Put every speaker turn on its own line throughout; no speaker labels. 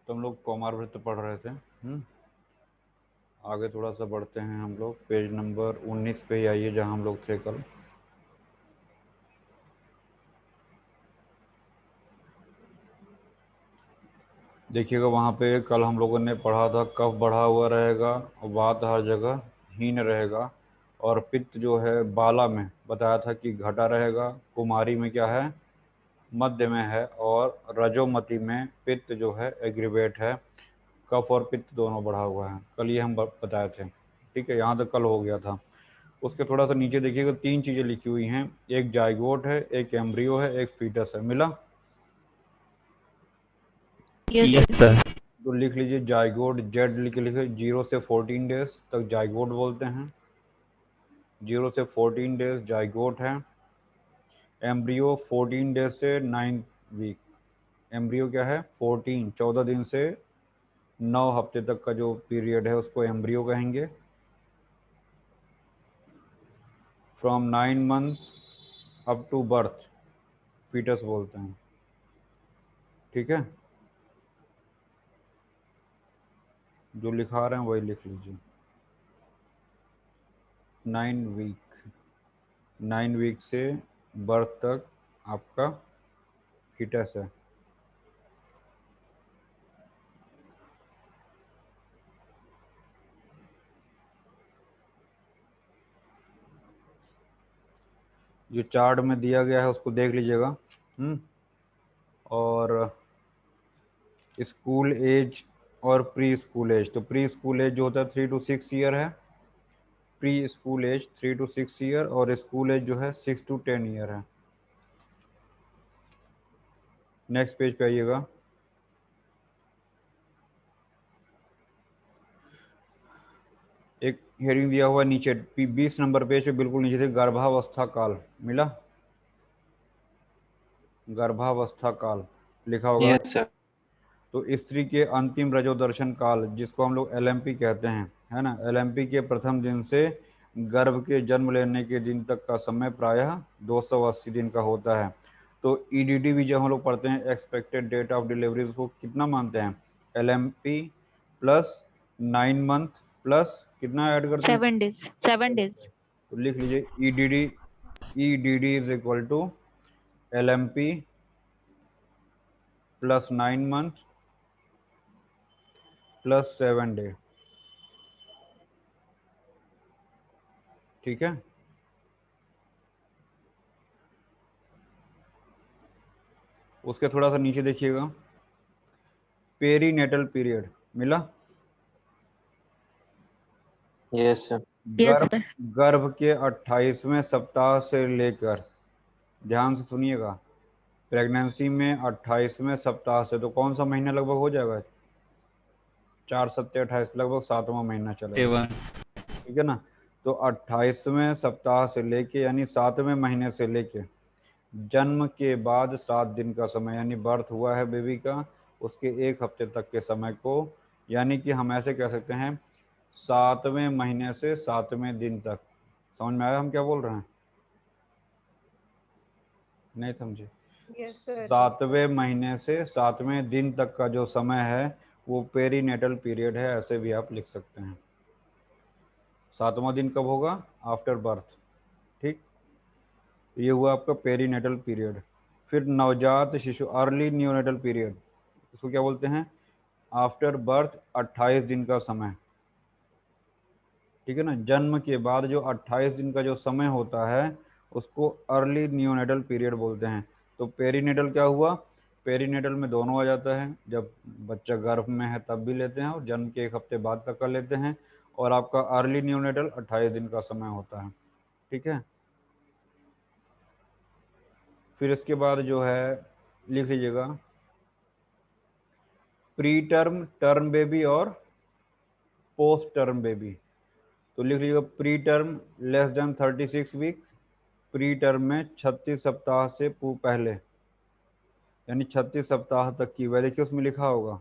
तो हम लोग कौमारवृत्त पढ़ रहे थे। आगे थोड़ा सा बढ़ते हैं हम लोग, पेज नंबर 19 पे ही आइए जहाँ हम लोग थे कल। देखिएगा वहाँ पे कल हम लोगों ने पढ़ा था कफ बढ़ा हुआ रहेगा और वात हर जगह हीन रहेगा, और पित्त जो है बाला में बताया था कि घटा रहेगा, कुमारी में क्या है मध्य में है, और रजोमती में पित्त जो है एग्रीवेट है। कफ और पित्त दोनों बढ़ा हुआ है, कल ये हम बताए थे। ठीक है, यहाँ तक कल हो गया था। उसके थोड़ा सा नीचे देखिएगा 3 चीज़ें लिखी हुई हैं, एक जाइगोट है, एक एम्ब्रियो है, एक फीटस है। मिला?
Yes
yes sir.
तो लिख लीजिए जाइगोट, जेड लिख लिखे, 0 से 14 डेज तक जाइगोट बोलते हैं। 0 से 14 डेज जाइगोट है। एम्ब्रियो 14 डेज से 9 वीक। एम्ब्रियो क्या है 14 दिन से 9 हफ्ते तक का जो पीरियड है उसको एम्ब्रियो कहेंगे। From 9 month up to birth foetus बोलते हैं। ठीक है, जो लिखा रहे हैं वही लिख लीजिए। 9 वीक, 9 वीक से बर्थ तक आपका फीटस है। जो चार्ट में दिया गया है उसको देख लीजिएगा। और स्कूल एज और प्री स्कूल एज, तो प्री स्कूल एज जो होता है 3 to 6 ईयर है। Pre school age 3 to 6 year, और स्कूल एज जो है 6 to 10 ईयर है। नेक्स्ट पेज पे आइएगा। एक हेडिंग दिया हुआ है नीचे 20 नंबर पेज पे बिल्कुल नीचे से, गर्भावस्था काल। मिला? गर्भावस्था काल लिखा होगा।
Yes sir.
तो स्त्री के अंतिम रजोदर्शन काल, जिसको हम लोग एलएमपी कहते हैं, है ना, एलएमपी के प्रथम दिन से गर्भ के जन्म लेने के दिन तक का समय प्रायः 280 दिन का होता है। तो ईडीडी भी जब हम लोग पढ़ते हैं, एक्सपेक्टेड डेट ऑफ डिलीवरी, उसको कितना मानते हैं? एलएमपी प्लस 9 मंथ प्लस कितना ऐड करते हैं?
7 डेज, 7 डेज।
तो लिख लीजिए EDD, EDD is equal to LMP plus 9 month plus 7 day. ठीक है, उसके थोड़ा सा नीचे देखिएगा, पेरीनेटल पीरियड। मिला?
Yes sir.
यस
गर्भ
सर।
गर्भ के 28वें सप्ताह से लेकर, ध्यान से सुनिएगा, प्रेगनेंसी में 28वें सप्ताह से, तो कौन सा महीना लगभग हो जाएगा? 4 सत्ते 28, लगभग 7वां महीना चलेगा।
7।
ठीक है ना? तो 28वें सप्ताह से लेके यानी 7वें महीने से लेके जन्म के बाद 7 दिन का समय, यानी बर्थ हुआ है बेबी का, उसके 1 हफ्ते तक के समय को, यानी कि हम ऐसे कह सकते हैं 7वें महीने से 7वें दिन तक। समझ में आया हम क्या बोल रहे हैं? नहीं समझे?
Yes sir.
7वें महीने से 7वें दिन तक का जो समय है वो पेरीनेटल पीरियड है, ऐसे भी आप लिख सकते हैं। 7वां दिन कब होगा? After birth. ठीक, ये हुआ आपका पेरीनेटल पीरियड। फिर नवजात शिशु, अर्ली न्यूनेटल पीरियड, इसको क्या बोलते हैं? आफ्टर बर्थ 28 दिन का समय। ठीक है ना, जन्म के बाद जो 28 दिन का जो समय होता है उसको अर्ली न्यूनेटल पीरियड बोलते हैं। तो पेरीनेटल क्या हुआ? पेरीनेटल में दोनों आ जाता है, जब बच्चा गर्भ में है तब भी लेते हैं, और जन्म के 1 हफ्ते बाद तक का लेते हैं। और आपका अर्ली न्यूनेटल 28 दिन का समय होता है। ठीक है, फिर इसके बाद जो है लिख लीजिएगा प्री टर्म, टर्म बेबी और पोस्ट टर्म बेबी। तो लिख लीजिएगा pre term less than 36 week, pre term में 36 सप्ताह से पहले, यानी 36 सप्ताह तक की वह, देखिए उसमें लिखा होगा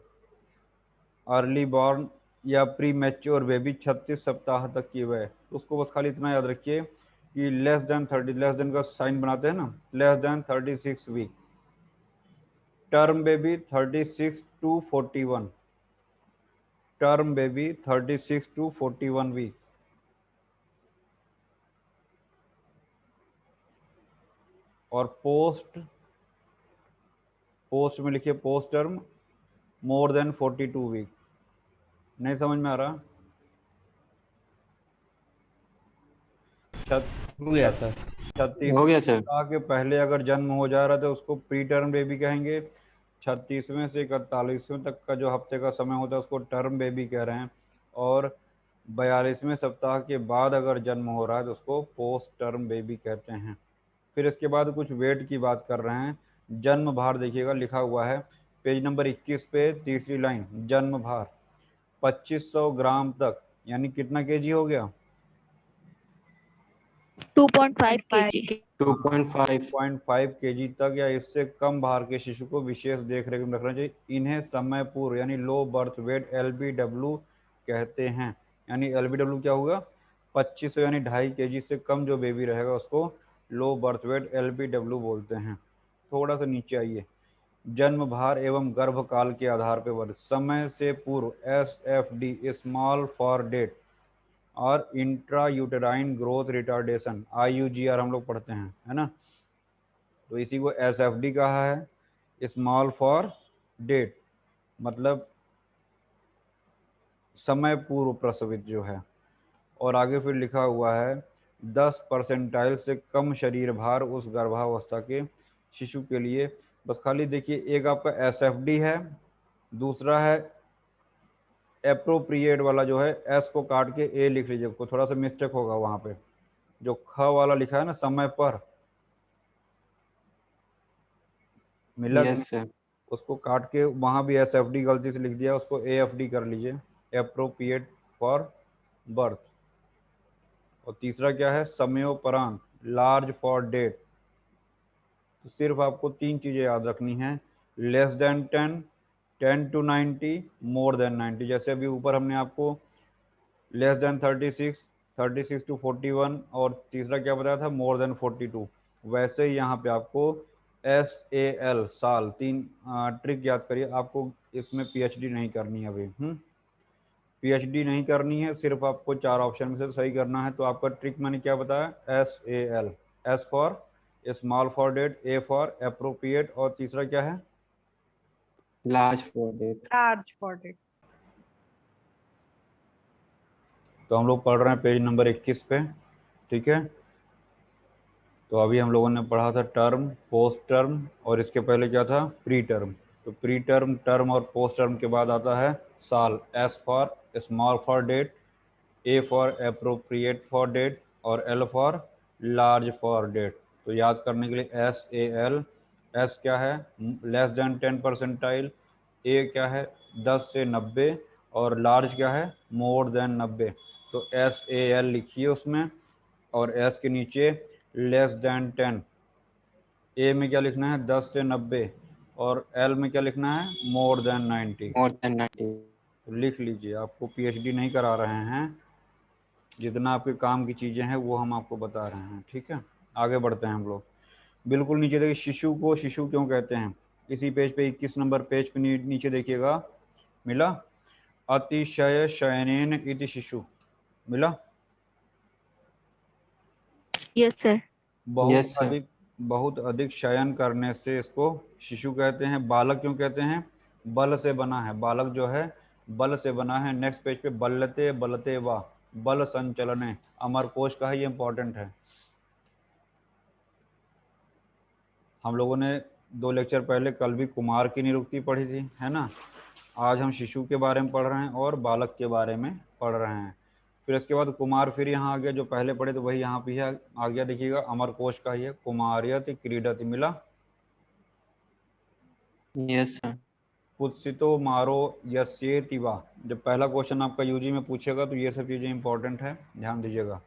अर्ली बॉर्न या प्री मैच्योर बेबी 36 सप्ताह तक की वह, तो उसको बस खाली इतना याद रखिए कि लेस देन 30, लेस देन का साइन बनाते हैं ना, less than 36 week. Term baby 36 to 41, term baby 36 to 41 week, और पोस्ट में लिखिए post term more than 42 week. नहीं समझ में आ रहा?
हो गया सर।
36
हो गया सर।
सप्ताह के पहले अगर जन्म हो जा रहा है तो उसको प्री टर्म बेबी कहेंगे। 36वें से 41वें तक का जो हफ्ते का समय होता है उसको टर्म बेबी कह रहे हैं। और 42वें सप्ताह के बाद अगर जन्म हो रहा है तो उसको पोस्ट टर्म बेबी कहते हैं। फिर इसके बाद कुछ वेट की बात कर रहे हैं। जन्म भार देखिएगा लिखा हुआ है पेज नंबर 21 पे, तीसरी लाइन, जन्म भार 2500 ग्राम तक, यानी कितना केजी हो गया?
2.5 kg।
2.5।
2.5 केजी तक या इससे कम भार के शिशु को विशेष देख रेख में रखना चाहिए। इन्हें समय पूर्व यानी लो बर्थ वेट LBW कहते हैं। यानी LBW क्या होगा? 2500 यानी 2.5 kg से कम जो बेबी रहेगा उसको लो बर्थ वेट LBW बोलते हैं। थोड़ा सा नीचे आइए, जन्म भार एवं गर्भकाल के आधार पर वर्ग। समय से पूर्व SFD, स्मॉल फॉर डेट, और intra uterine growth retardation, IUGR हम लोग पढ़ते हैं, है ना? तो इसी को SFD कहा है, स्मॉल फॉर डेट, मतलब समय पूर्व प्रसवित जो है। और आगे फिर लिखा हुआ है 10 परसेंटाइल से कम शरीर भार उस गर्भावस्था के शिशु के लिए। बस खाली देखिए, एक आपका SFD है, दूसरा है एप्रोप्रिएट वाला जो है, एस को काट के ए लिख लीजिए, को थोड़ा सा मिस्टेक होगा वहां पे। जो ख वाला लिखा है ना समय पर, मिला कि
यस
नहीं?
सर।
उसको काट के वहां भी SFD गलती से लिख दिया, उसको AFD कर लीजिए, एप्रोप्रिएट फॉर बर्थ। और तीसरा क्या है? समयोपरांत, लार्ज फॉर डेट। तो सिर्फ आपको 3 चीजें याद रखनी है, less than 10, 10 to 90, more than 90। जैसे अभी ऊपर हमने आपको लेस देन 36, 36 to 41, और तीसरा क्या बताया था? मोर देन 42। वैसे ही यहाँ पे आपको SAL, साल, 3 ट्रिक याद करिए। आपको इसमें PhD नहीं करनी है अभी, PhD नहीं करनी है, सिर्फ आपको 4 ऑप्शन में से सही करना है। तो आपका ट्रिक मैंने क्या बताया? SAL, S for small for date, A for appropriate, और तीसरा क्या है?
Large for date.
Large for it।
तो हम लोग पढ़ रहे हैं पेज नंबर 21 पे, ठीक है? तो अभी हम लोगों ने पढ़ा था टर्म, पोस्ट टर्म, और इसके पहले क्या था? Pre term. तो प्री टर्म, टर्म और पोस्ट टर्म के बाद आता है साल, S for small for date, A for appropriate for date, और L for large for date. तो याद करने के लिए SAL, एस क्या है? लेस देन 10 परसेंटाइल, ए क्या है? 10 से 90, और लार्ज क्या है? More than 90। तो SAL लिखिए उसमें, और एस के नीचे लेस देन 10। ए में क्या लिखना है? 10 से 90, और एल में क्या लिखना है? More than 90।
More than 90।
तो लिख लीजिए, आपको PhD नहीं करा रहे हैं, जितना आपके काम की चीज़ें हैं वो हम आपको बता रहे हैं, ठीक है? आगे बढ़ते हैं हम लोग। बिल्कुल नीचे देखिए, शिशु को शिशु क्यों कहते हैं? इसी पेज पे 21 नंबर पेज पे नीचे देखिएगा, मिला? अतिशय शयनेन इति शिशु, मिला?
Yes sir।
बहुत
यस सर।
अधिक बहुत अधिक शयन करने से इसको शिशु कहते हैं। बालक क्यों कहते हैं? बल से बना है, बालक जो है बल से बना है। नेक्स्ट पेज पे, बल्लते बलते वा, बल संचलने, अमरकोश का है, ये इंपॉर्टेंट है। हम लोगों ने 2 लेक्चर पहले कल भी कुमार की निरुक्ति पढ़ी थी, है ना? आज हम शिशु के बारे में पढ़ रहे हैं और बालक के बारे में पढ़ रहे हैं। फिर इसके बाद कुमार फिर यहाँ आ गया, जो पहले पढ़े तो वही यहाँ भी आ गया। देखिएगा, अमरकोश का ही है, कुमारियत क्रीडत, मिला?
Yes sir.
कुत्सितो मारो यस्येति वा। जब पहला क्वेश्चन आपका यूजी में पूछेगा तो ये सब चीज़ें इंपॉर्टेंट है, ध्यान दीजिएगा।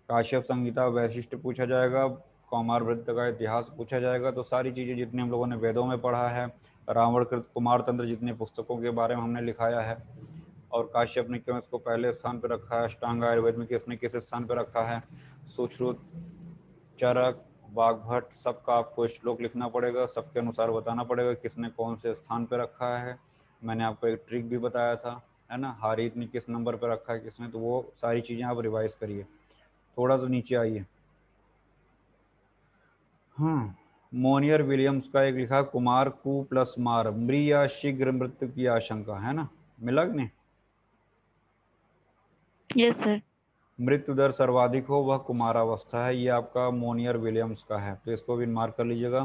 काश्यप संहिता वैशिष्ट पूछा जाएगा, कौमार वृत्त का इतिहास पूछा जाएगा। तो सारी चीज़ें जितनी हम लोगों ने वेदों में पढ़ा है, रावण कृत कुमार तंत्र जितनी पुस्तकों के बारे में हमने लिखाया है, और काश्यप ने क्यों इसको पहले स्थान पर रखा है, अष्टांग आयुर्वेद में किसने किस स्थान पर रखा है, सुश्रुत, चरक, वाग्भट, सबका आपको श्लोक लिखना पड़ेगा, सबके अनुसार बताना पड़ेगा किसने कौन से स्थान पे रखा है। मैंने आपको एक ट्रिक भी बताया था, है ना, हारित ने किस नंबर पे रखा है किसने, तो वो सारी चीज़ें आप रिवाइज करिए। थोड़ा सा नीचे आइए। हाँ, मोनियर विलियम्स का एक लिखा, कुमार कु प्लस मार, मृ या शीघ्र मृत्यु की आशंका, है ना, मिला कि नहीं।
Yes, sir.
मृत्यु दर सर्वाधिक हो वह कुमारावस्था है, ये आपका मोनियर विलियम्स का है, तो इसको भी मार्क कर लीजिएगा।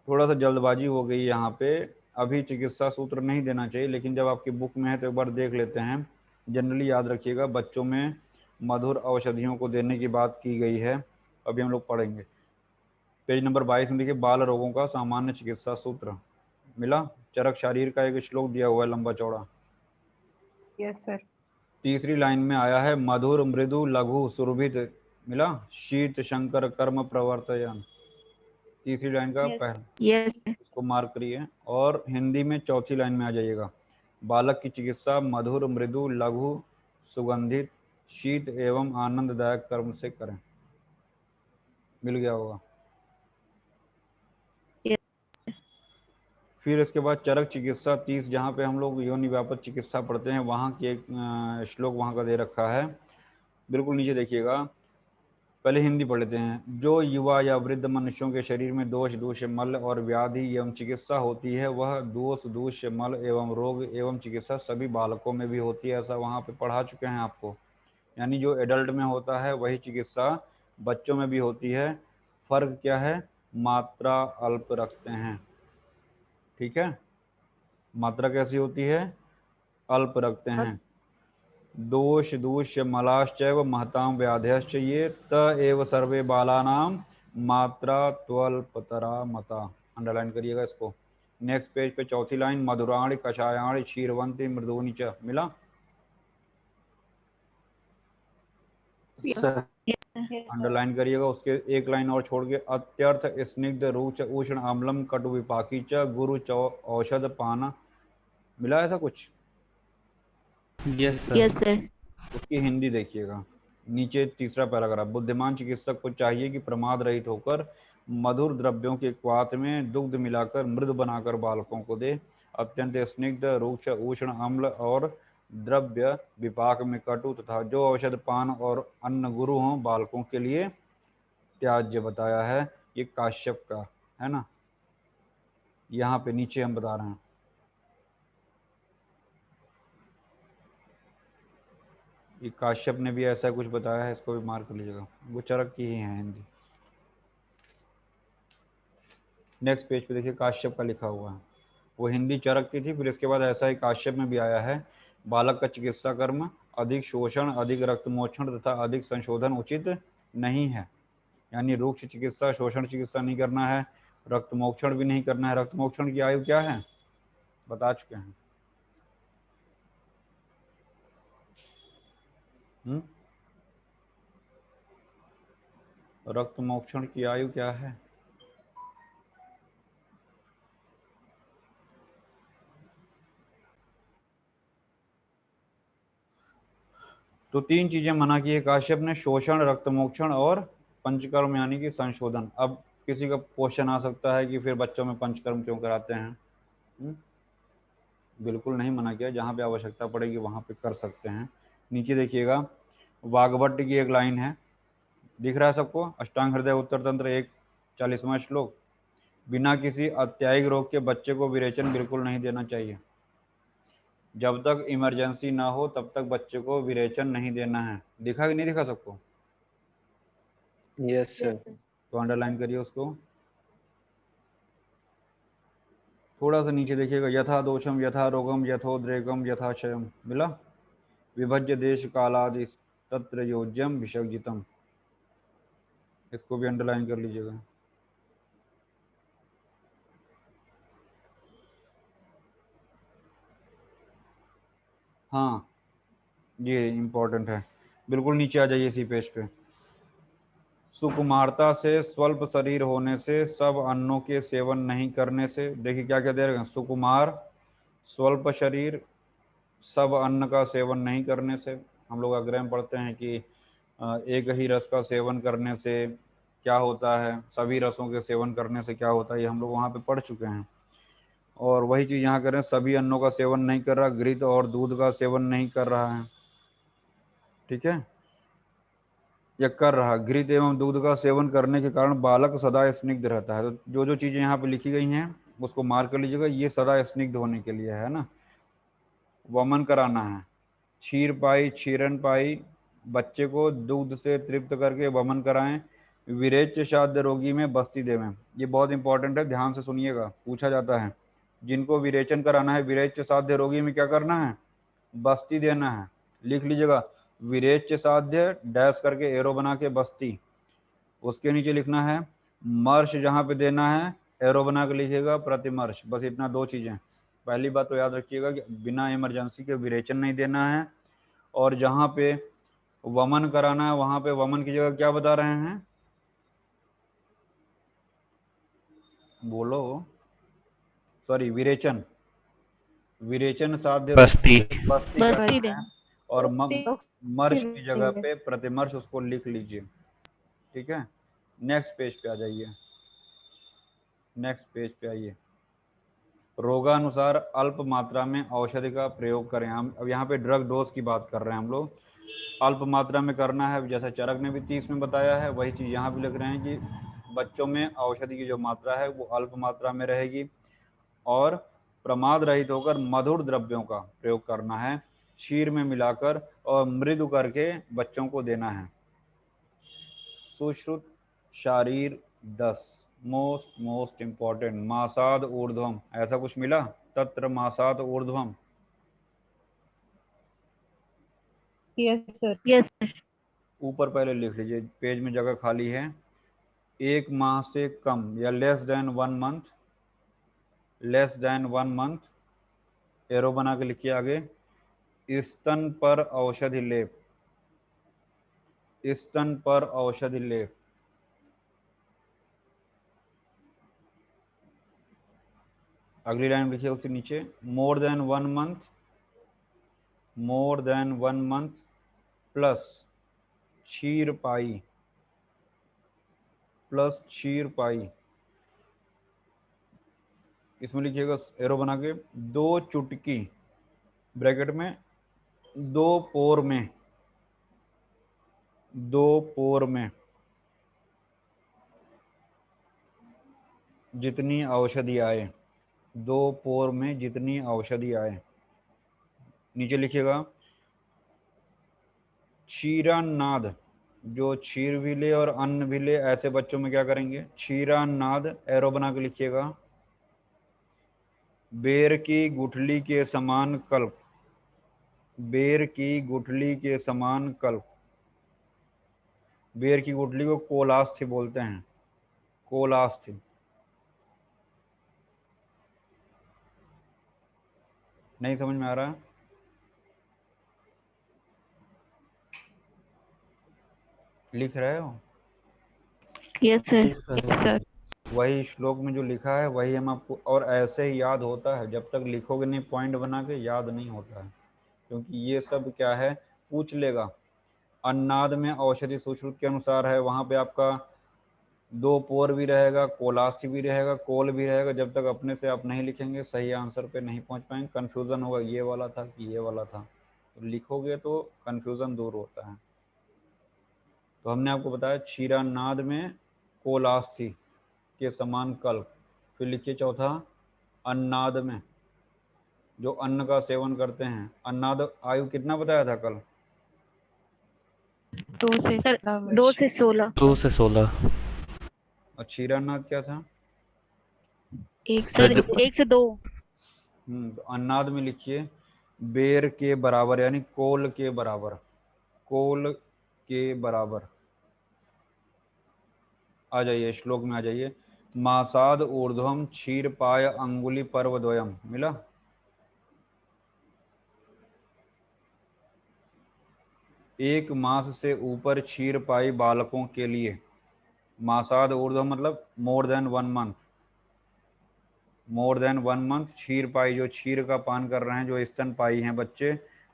थोड़ा सा जल्दबाजी हो गई यहाँ पे, अभी चिकित्सा सूत्र नहीं देना चाहिए, लेकिन जब आपकी बुक में है तो एक बार देख लेते हैं। जनरली याद रखिएगा, बच्चों में मधुर औषधियों को देने की बात की गई है, अभी हम लोग पढ़ेंगे। पेज नंबर 22 में देखिए, बाल रोगों का सामान्य चिकित्सा सूत्र मिला। चरक शारीर का एक श्लोक दिया हुआ है लंबा चौड़ा।
Yes, sir.
तीसरी लाइन में आया है, मधुर मृदु लघु सुरभित, मिला, शीत शंकर कर्म प्रवर्तयन, तीसरी लाइन का
Yes.
पहला,
Yes, sir.
इसको मार्क करिए। और हिंदी में चौथी लाइन में आ जाइएगा, बालक की चिकित्सा मधुर मृदु लघु सुगंधित शीत एवं आनंददायक कर्म से करें। मिल गया होगा।
Yes.
फिर इसके बाद चरक चिकित्सा 30, जहाँ पे हम लोग योनि व्यापक चिकित्सा पढ़ते हैं, वहाँ की एक श्लोक वहाँ का दे रखा है, बिल्कुल नीचे देखिएगा। पहले हिंदी पढ़ लेते हैं। जो युवा या वृद्ध मनुष्यों के शरीर में दोष दूष्य मल और व्याधि एवं चिकित्सा होती है, वह दोष दूष्य मल एवं रोग एवं चिकित्सा सभी बालकों में भी होती है, ऐसा वहाँ पे पढ़ा चुके हैं आपको। यानी जो एडल्ट में होता है वही चिकित्सा बच्चों में भी होती है। फर्क क्या है, मात्रा अल्प रखते हैं, ठीक है। मात्रा कैसी होती है, अल्प रखते हैं। दोष दूष्य मलाश्चैव महतां व्याधयश्च ये त एव सर्वे बालानां मात्रा त्वल्पतरा मता। अंडरलाइन करिएगा इसको। नेक्स्ट पेज पे चौथी लाइन, मधुराणि कषायाणि क्षीरवंती मृदूनि च, मिला।
Yes.
Sir.
Yes, sir.
Underline करिएगा। उसके एक लाइन और छोड़ के, अत्यर्थ स्निग्ध रुच उष्ण अम्लम कटु विपाकी च गुरु औषध पाना, मिला ऐसा कुछ।
Yes sir.
Yes, sir.
उसकी हिंदी देखिएगा, नीचे तीसरा पैराग्राफ, बुद्धिमान चिकित्सक को चाहिए कि प्रमाद रहित होकर मधुर द्रव्यों के क्वाथ में दुग्ध मिलाकर मृद बनाकर बालकों को दे। अत्यंत स्निग्ध रुक्ष उष्ण अम्ल और द्रव्य विपाक में कटु तथा जो औषध पान और अन्न गुरु हों बालकों के लिए त्याज्य बताया है। ये काश्यप का है ना, यहाँ पे नीचे हम बता रहे हैं। ये काश्यप ने भी ऐसा कुछ बताया है, इसको भी मार्क कर लीजिएगा, वो चरक की ही है हिंदी। नेक्स्ट पेज पे देखिए, काश्यप का लिखा हुआ है, वो हिंदी चरक की थी, फिर इसके बाद ऐसा ही काश्यप में भी आया है। बालक का चिकित्सा कर्म अधिक शोषण अधिक रक्तमोक्षण तथा अधिक संशोधन उचित नहीं है। यानी रुक्ष चिकित्सा शोषण चिकित्सा नहीं करना है, रक्तमोक्षण भी नहीं करना है। रक्तमोक्षण की आयु क्या है, बता चुके हैं। रक्तमोक्षण की आयु क्या है, तो 3 चीजें मना की है काश्यप ने, शोषण रक्तमोक्षण और पंचकर्म यानी कि संशोधन। अब किसी का क्वेश्चन आ सकता है कि फिर बच्चों में पंचकर्म क्यों कराते हैं। बिल्कुल नहीं मना किया, जहाँ पे आवश्यकता पड़ेगी वहाँ पे कर सकते हैं। नीचे देखिएगा, वाग्भट की एक लाइन है, दिख रहा है सबको, अष्टांग हृदय उत्तर तंत्र 41वां श्लोक, बिना किसी अत्यायिक रोग के बच्चे को विरेचन बिल्कुल नहीं देना चाहिए। जब तक इमरजेंसी ना हो तब तक बच्चे को विरेचन नहीं देना है। दिखा कि नहीं दिखा सबको,
यस सर।
तो अंडरलाइन करिए उसको। थोड़ा सा नीचे देखिएगा, यथा दोषम यथा रोगम यथोद्रेकम यथा क्षयम, मिला। विभज्य देश कालादि तत्र योज्यम विसर्जितम, इसको भी अंडरलाइन कर लीजिएगा। हाँ, ये इम्पोर्टेंट है, बिल्कुल नीचे आ जाइए इसी पेज पे। सुकुमारता से स्वल्प शरीर होने से सब अन्नों के सेवन नहीं करने से, देखिए क्या क्या दे रहे हैं, सुकुमार, स्वल्प शरीर, सब अन्न का सेवन नहीं करने से। हम लोग अग्रह में पढ़ते हैं कि एक ही रस का सेवन करने से क्या होता है, सभी रसों के सेवन करने से क्या होता है, ये हम लोग वहाँ पे पढ़ चुके हैं। और वही चीज़ यहाँ कर रहे हैं, सभी अन्नों का सेवन नहीं कर रहा, घृत और दूध का सेवन नहीं कर रहा है, ठीक है, या कर रहा। घृत एवं दूध का सेवन करने के कारण बालक सदा स्निग्ध रहता है। तो जो जो चीज़ें यहाँ पे लिखी गई हैं उसको मार्क कर लीजिएगा, ये सदा स्निग्ध होने के लिए है ना। वमन कराना है, क्षीर पाई क्षीरन पाई, बच्चे को दूध से तृप्त करके वमन कराएं। विरेच श्राद्ध रोगी में बस्ती देवें। ये बहुत इंपॉर्टेंट है, ध्यान से सुनिएगा, पूछा जाता है। जिनको विरेचन कराना है, विरेच साध्य रोगी में क्या करना है, बस्ती देना है। लिख लीजिएगा, विरेच साध्य डैश करके एरो बना के बस्ती, उसके नीचे लिखना है मर्श, जहाँ पे देना है एरो बना के लिखिएगा प्रतिमर्श। बस इतना, दो चीजें। पहली बात तो याद रखिएगा कि बिना इमरजेंसी के विरेचन नहीं देना है, और जहाँ पे वमन कराना है वहां पे वमन की जगह क्या बता रहे हैं, बोलो, सॉरी विरेचन, विरेचन साध्य
बस्ती।
बस्ती
बस्ती
करना है,
देना।
और मर्श की जगह
देंगे।
पे प्रतिमर्श उसको लिख लीजिए, ठीक है। नेक्स्ट पेज पे आ जाइए, नेक्स्ट पेज पे आइए। रोगानुसार अल्प मात्रा में औषधि का प्रयोग करें। हम अब यहाँ पे ड्रग डोज की बात कर रहे हैं हम लोग। अल्प मात्रा में करना है, जैसे चरक ने भी 30 में बताया है, वही चीज़ यहाँ भी लिख रहे हैं कि बच्चों में औषधि की जो मात्रा है वो अल्प मात्रा में रहेगी, और प्रमाद रहित होकर मधुर द्रव्यों का प्रयोग करना है, क्षीर में मिलाकर और मृदु करके बच्चों को देना है। सुश्रुत शारीर 10, मोस्ट इंपॉर्टेंट, मासाद ऊर्ध्वम, ऐसा कुछ मिला, तत्र मासाद ऊर्ध्वम।
Yes sir. Yes sir.
ऊपर पहले लिख लीजिए, पेज में जगह खाली है। 1 माह से कम या less than 1 month, less than 1 month, arrow बना के लिखिए आगे। स्तन पर औषधि लेप, स्तन पर औषधि लेप। अगली लाइन लिखिए उसके नीचे, more than 1 month, more than 1 month plus क्षीर पाई, प्लस क्षीर पाई। इसमें लिखिएगा एरो बना के, 2 चुटकी ब्रैकेट में, 2 पोर में, 2 पोर में जितनी औषधि आए, 2 पोर में जितनी औषधि आए। नीचे लिखिएगा क्षीरान्नाद, जो क्षीर भी ले और अन्न भी ले ऐसे बच्चों में क्या करेंगे, क्षीरान्नाद, एरो बना के लिखिएगा। बेर की गुठली के समान कल्प, बेर की गुठली के समान कल्प। बेर की गुठली को कोलास्थि बोलते हैं, कोलास्थि। नहीं समझ में आ रहा, लिख रहे हो?
Yes sir. Yes sir.
वही श्लोक में जो लिखा है वही हम आपको, और ऐसे ही याद होता है, जब तक लिखोगे नहीं पॉइंट बना के याद नहीं होता है, क्योंकि ये सब क्या है, पूछ लेगा। अन्नाद में औषधि सुश्रुत के अनुसार है, वहां पे आपका 2 पोर भी रहेगा, कोलास्थि भी रहेगा, कोल भी रहेगा। जब तक अपने से आप नहीं लिखेंगे सही आंसर पे नहीं पहुंच पाएंगे, कंफ्यूजन होगा, ये वाला था कि ये वाला था। तो लिखोगे तो कंफ्यूजन दूर होता है। तो हमने आपको बताया क्षीरानाद में कोलास्थि के समान कल्प। फिर लिखिए चौथा, अन्नाद में, जो अन्न का सेवन करते हैं। अन्नाद आयु कितना बताया था कल?
2 से 16।
2 से 16।
और क्षीरानाद क्या था?
एक
सर
से
जो
1 से 2।
तो अन्नाद में लिखिए बेर के बराबर, यानी कोल के बराबर, कोल के बराबर। आ जाइए श्लोक में आ जाइए। मासाद ऊर्ध्वम क्षीर पाय अंगुली पर्वद्वयम, मिला? 1 मास से ऊपर क्षीर पाई बालकों के लिए। मासाद ऊर्ध्व मतलब more than 1 month, more than 1 month. क्षीर पाई, जो क्षीर का पान कर रहे हैं, जो स्तन पाई हैं बच्चे,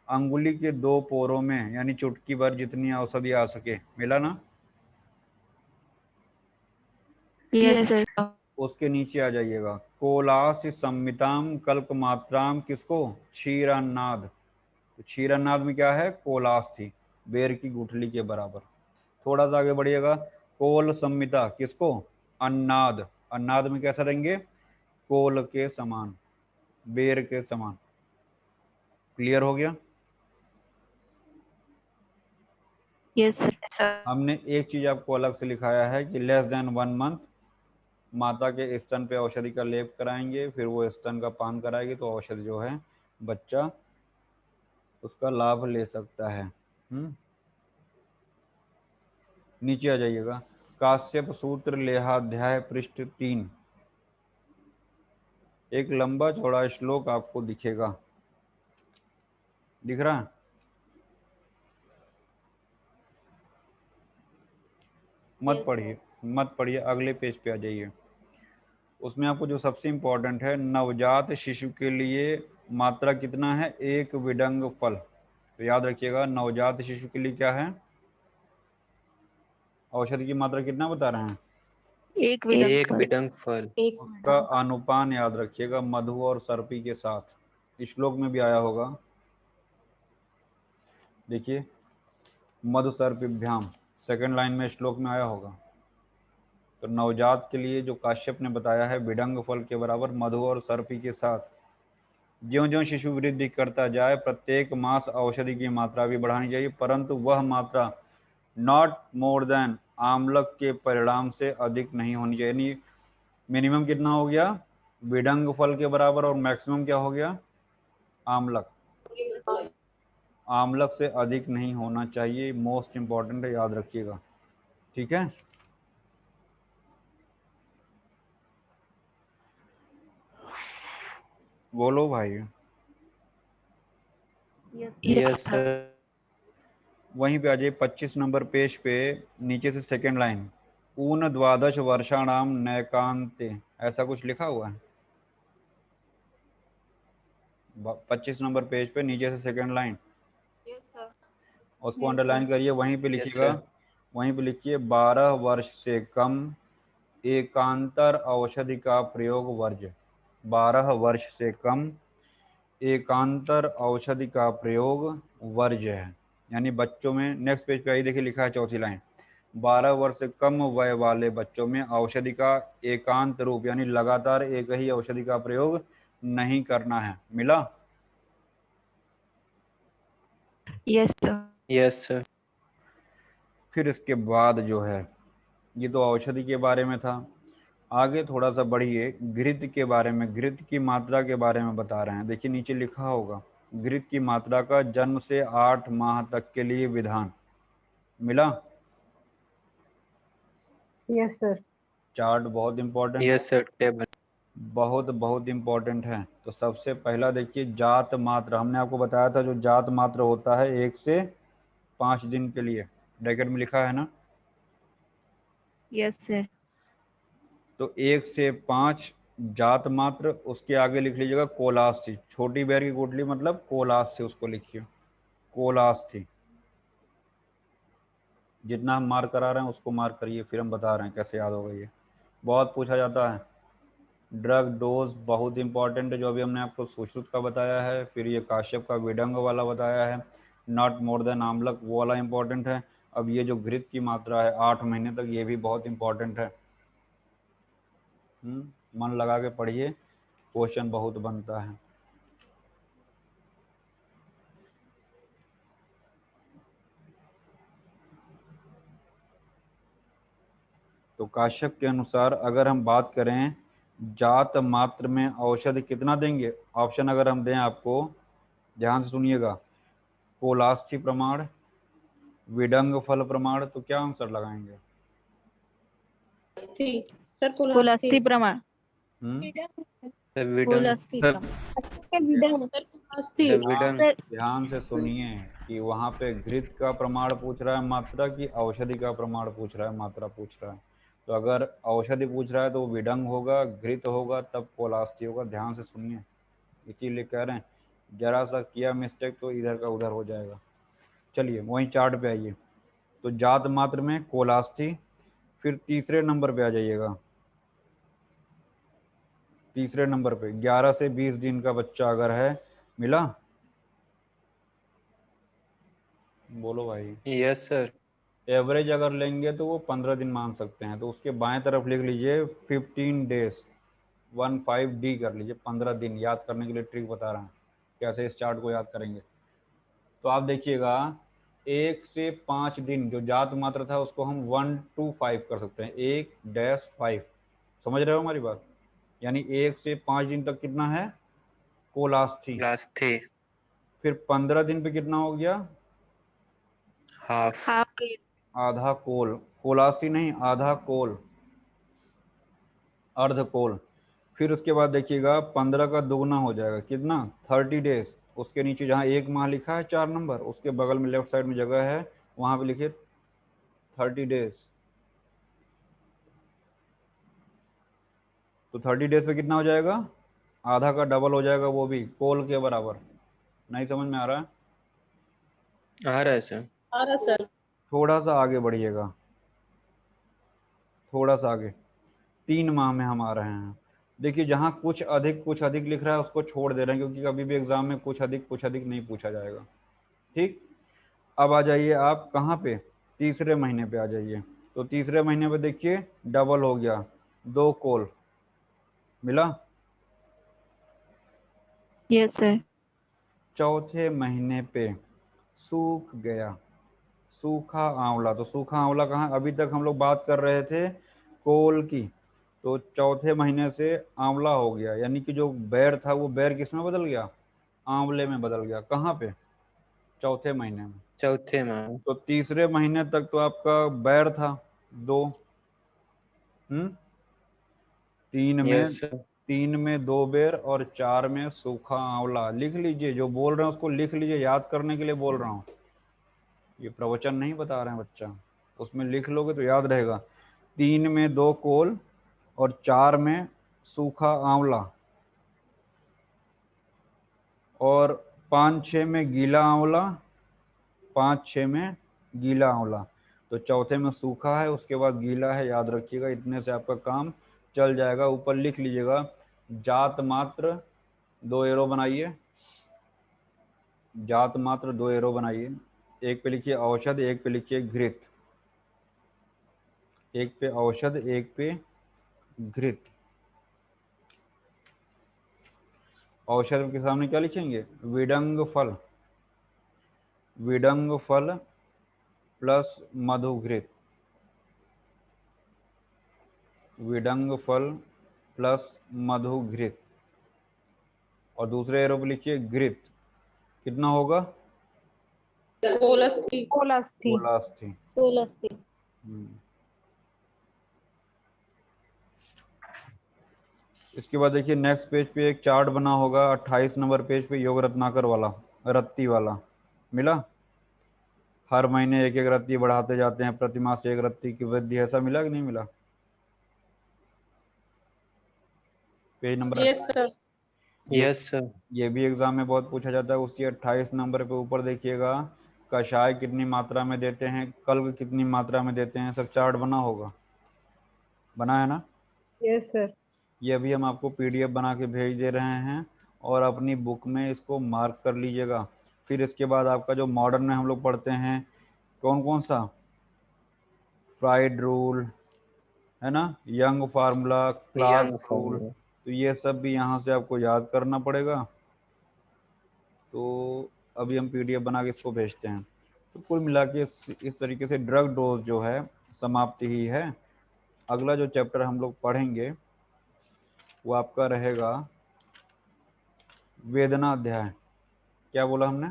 अंगुली के 2 पोरों में, यानी चुटकी भर जितनी औषधि आ सके। मिला ना?
Yes sir.
उसके नीचे आ जाइएगा, कोलास संमिताम कल्प मात्राम किसको, क्षीरान्नाद। तो क्षीरान्नाद में क्या है, कोलास थी, बेर की गुठली के बराबर। थोड़ा सा आगे बढ़िएगा, कोल संमिता किसको, अन्नाद। अन्नाद में कैसा देंगे, कोल के समान, बेर के समान। क्लियर हो गया।
Yes sir.
हमने एक चीज आपको अलग से लिखाया है कि लेस देन 1 मंथ माता के स्तन पे औषधि का लेप कराएंगे, फिर वो स्तन का पान कराएगी तो औषधि जो है बच्चा उसका लाभ ले सकता है। नीचे आ जाइएगा, काश्यप सूत्र लेहाध्याय पृष्ठ 3। एक लंबा चौड़ा श्लोक आपको दिखेगा, दिख रहा है। मत पढ़िए, मत पढ़िए, अगले पेज पे आ जाइए। उसमें आपको जो सबसे इंपॉर्टेंट है, नवजात शिशु के लिए मात्रा कितना है, 1 विडंग फल। तो याद रखिएगा, नवजात शिशु के लिए क्या है, औषधि की मात्रा कितना बता रहे हैं,
एक विडंक
एक
फल।
बिडंग फल।
उसका अनुपान याद रखिएगा मधु और सर्पी के साथ। इस श्लोक में भी आया होगा, देखिए, मधु सर्पिभ्याम, सेकंड लाइन में श्लोक में आया होगा। तो नवजात के लिए जो काश्यप ने बताया है, बिडंग फल के बराबर मधु और सर्पी के साथ। ज्यों ज्यों शिशु वृद्धि करता जाए, प्रत्येक मास औषधि की मात्रा भी बढ़ानी चाहिए, परंतु वह मात्रा नॉट मोर देन आमलक के परिणाम से अधिक नहीं होनी चाहिए। मिनिमम कितना हो गया, विडंग फल के बराबर, और मैक्सिमम क्या हो गया, आमलक। आमलक से अधिक नहीं होना चाहिए, मोस्ट इंपॉर्टेंट है, याद रखिएगा। ठीक है। बोलो भाई।
Yes sir.
वहीं पे आ जाइए 25 नंबर पेज पे, नीचे से सेकंड लाइन, ऊन द्वादश वर्षाणाम नैकांते, ऐसा कुछ लिखा हुआ है। 25 नंबर पेज पे नीचे से सेकंड लाइन, उसको अंडरलाइन करिए, वहीं पे
यस
लिखिएगा,
सर।
वहीं पे लिखिए 12 वर्ष से कम एकांतर औषधि का प्रयोग वर्ज्य। 12 वर्ष से कम एकांतर औषधि का प्रयोग वर्ज्य है, यानी बच्चों में। नेक्स्ट पेज पे आई देखिए, लिखा है चौथी लाइन, 12 वर्ष से कम वय वाले बच्चों में औषधि का एकांत रूप यानी लगातार एक ही औषधि का प्रयोग नहीं करना है। मिला।
Yes sir.
Yes sir.
फिर इसके बाद जो है, ये तो औषधि के बारे में था। आगे थोड़ा सा बढ़िए, घृत के बारे में, घृत की मात्रा के बारे में बता रहे हैं। देखिए नीचे लिखा होगा, घृत की मात्रा का जन्म से 8 माह तक के लिए विधान। मिला।
Yes sir.
चार्ट बहुत इंपॉर्टेंट है,
यस सर। टेबल।
बहुत बहुत इंपॉर्टेंट है। तो सबसे पहला देखिए, जात मात्र, हमने आपको बताया था जो जात मात्र होता है 1 से 5 दिन के लिए, ब्रैकेट में लिखा है ना।
Yes sir.
तो 1 से 5 जात मात्र, उसके आगे लिख लीजिएगा कोलास्थी, छोटी बैर की गुठली मतलब कोलास्थी, उसको लिखिए कोलास्थी। जितना हम मार्क करा रहे हैं उसको मार्क करिए, फिर हम बता रहे हैं कैसे याद होगा। ये बहुत पूछा जाता है। ड्रग डोज बहुत इंपॉर्टेंट है, जो अभी हमने आपको सुश्रुत का बताया है, फिर ये काश्यप का विडंग वाला बताया है, नॉट मोर देन आमलक वो वाला इंपॉर्टेंट है। अब ये जो घृत की मात्रा है 8 महीने तक, ये भी बहुत इंपॉर्टेंट है। मन लगा के पढ़िए, क्वेश्चन बहुत बनता है। तो काश्यप के अनुसार अगर हम बात करें, जात मात्र में औषधि कितना देंगे, ऑप्शन अगर हम दें आपको, ध्यान से सुनिएगा, कोलास्थी प्रमाण, विडंग फल प्रमाण, तो क्या आंसर लगाएंगे।
सर
कुलस्ती प्रमाण।
सर विडंग।
कुलस्ती
सर
प्रमाण।
सर विडंग।
सर
ध्यान से सुनिए कि वहां पे घृत का प्रमाण पूछ रहा है मात्रा की, औषधि का प्रमाण पूछ रहा है मात्रा पूछ रहा है। तो अगर औषधि पूछ रहा है तो विडंग होगा, घृत होगा, तब कोलास्थी होगा। ध्यान से सुनिए, इसीलिए कह रहे हैं, जरा सा किया मिस्टेक तो इधर का उधर हो जाएगा। चलिए वहीं चार्ट पे आइए, तो जात मात्र में कोलास्थी। फिर तीसरे नंबर पे आ जाइएगा, तीसरे नंबर पे 11 से 20 दिन का बच्चा अगर है, मिला? बोलो भाई।
Yes sir.
एवरेज अगर लेंगे तो वो 15 दिन मान सकते हैं, तो उसके बाएं तरफ लिख लीजिए 15 डेज, 15D कर लीजिए, 15 दिन। याद करने के लिए ट्रिक बता रहा हूँ कैसे इस चार्ट को याद करेंगे। तो आप देखिएगा 1 से 5 दिन जो जात मात्रा था उसको हम 1 to 5 कर सकते हैं, 1-5। समझ रहे हो हमारी बात? यानी 1 से 5 दिन तक कितना है? कोलास्थी।
क्लास 3
फिर 15 दिन पे कितना हो गया?
हाफ।
हाफ।
आधा कोल। कोलास्थी नहीं, आधा कोल, अर्ध कोल। फिर उसके बाद देखिएगा 15 का दुगना हो जाएगा, कितना? 30 डेज। उसके नीचे जहाँ 1 माह लिखा है 4 नंबर, उसके बगल में लेफ्ट साइड में जगह है, वहां पे लिखिए 30 डेज। तो 30 डेज पे कितना हो जाएगा? आधा का डबल हो जाएगा, वो भी कोल के बराबर। नहीं समझ में आ रहा है?
आ रहा है सर।
आ रहा सर।
थोड़ा सा आगे बढ़िएगा, थोड़ा सा आगे। 3 माह में हम आ रहे हैं। देखिए जहाँ कुछ अधिक लिख रहा है उसको छोड़ दे रहे हैं, क्योंकि कभी भी एग्जाम में कुछ अधिक नहीं पूछा जाएगा। ठीक। अब आ जाइए आप कहाँ पे? तीसरे महीने पे आ जाइए। तो तीसरे महीने पे देखिए डबल हो गया, 2 कोल। मिला?
Yes sir.
चौथे महीने पे सूख गया, सूखा आंवला। तो सूखा आंवला कहाँ? अभी तक हम लोग बात कर रहे थे कोल की। तो चौथे महीने से आंवला हो गया, यानी कि जो बैर था वो बैर किस में बदल गया? आंवले में बदल गया। कहाँ पे? चौथे महीने में।
चौथे में।
तो तीसरे महीने तक तो आपका बैर था 2। हम्म। तीन में
यस सर।
2 बेर और 4 में सूखा आंवला। लिख लीजिए, जो बोल रहे हैं उसको लिख लीजिए, याद करने के लिए बोल रहा हूँ। ये प्रवचन नहीं बता रहे हैं बच्चा, उसमें लिख लोगे तो याद रहेगा। 3 में 2 कोल और 4 में सूखा आंवला, और 5-6 में गीला आंवला, 5-6 में गीला आंवला। तो चौथे में सूखा है, उसके बाद गीला है, याद रखिएगा। इतने से आपका काम चल जाएगा। ऊपर लिख लीजिएगा जात मात्र 2 एरो बनाइए, जात मात्र 2 एरो बनाइए। एक पे लिखिए औषध, एक पे लिखिए घृत। एक पे औषध, एक पे घृत। औषध के सामने क्या लिखेंगे? विडंग फल, विडंग फल प्लस मधुघृत, विडंग फल प्लस मधुघृत। और दूसरे एरो पे लिखिए घृत। कितना होगा?
कोलस्थी। कोलस्थी।
कोलास्थी।
कोलस्थी।
इसके बाद देखिए नेक्स्ट पेज पे एक चार्ट बना होगा 28 नंबर पेज पे, योग रत्नाकर वाला, रत्ती वाला। मिला? हर महीने एक एक रत्ती बढ़ाते जाते हैं, प्रति माह से 1 रत्ती की वृद्धि। ऐसा मिला कि नहीं मिला? Page number
yes sir.
ये
यस सर।
ये भी एग्जाम में बहुत पूछा जाता है। उसकी 28 नंबर पे ऊपर देखिएगा कषाय कितनी मात्रा में देते हैं, कल्क कितनी मात्रा में देते हैं, सब चार्ट बना होगा। बना है ना?
Yes sir.
ये अभी हम आपको पीडीएफ बना के भेज दे रहे हैं, और अपनी बुक में इसको मार्क कर लीजिएगा। फिर इसके बाद आपका जो मॉडर्न में हम लोग पढ़ते हैं, कौन कौन सा? फ्राइड रूल, है ना, Young formula, Clark
Young
rule.
Formula.
तो ये सब भी यहाँ से आपको याद करना पड़ेगा। तो अभी हम पीडीएफ बना के इसको भेजते हैं। तो कुल मिला के इस तरीके से ड्रग डोज जो है समाप्ति ही है। अगला जो चैप्टर हम लोग पढ़ेंगे वो आपका रहेगा वेदना अध्याय। क्या बोला हमने?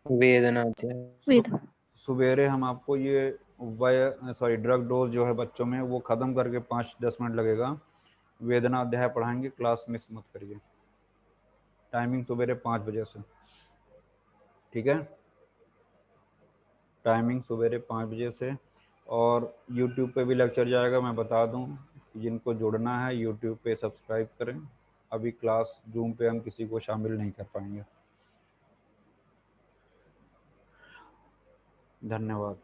वेदना अध्याय।
सु,
वेद।
सवेरे हम आपको ये ड्रग डोज जो है बच्चों में वो ख़त्म करके 5-10 मिनट लगेगा, वेदना अध्याय पढ़ाएंगे। क्लास मिस मत करिए। टाइमिंग सवेरे 5 बजे से। ठीक है? टाइमिंग सवेरे 5 बजे से। और यूट्यूब पे भी लेक्चर जाएगा। मैं बता दूं, जिनको जुड़ना है यूट्यूब पे सब्सक्राइब करें। अभी क्लास जूम पे हम किसी को शामिल नहीं कर पाएंगे। धन्यवाद।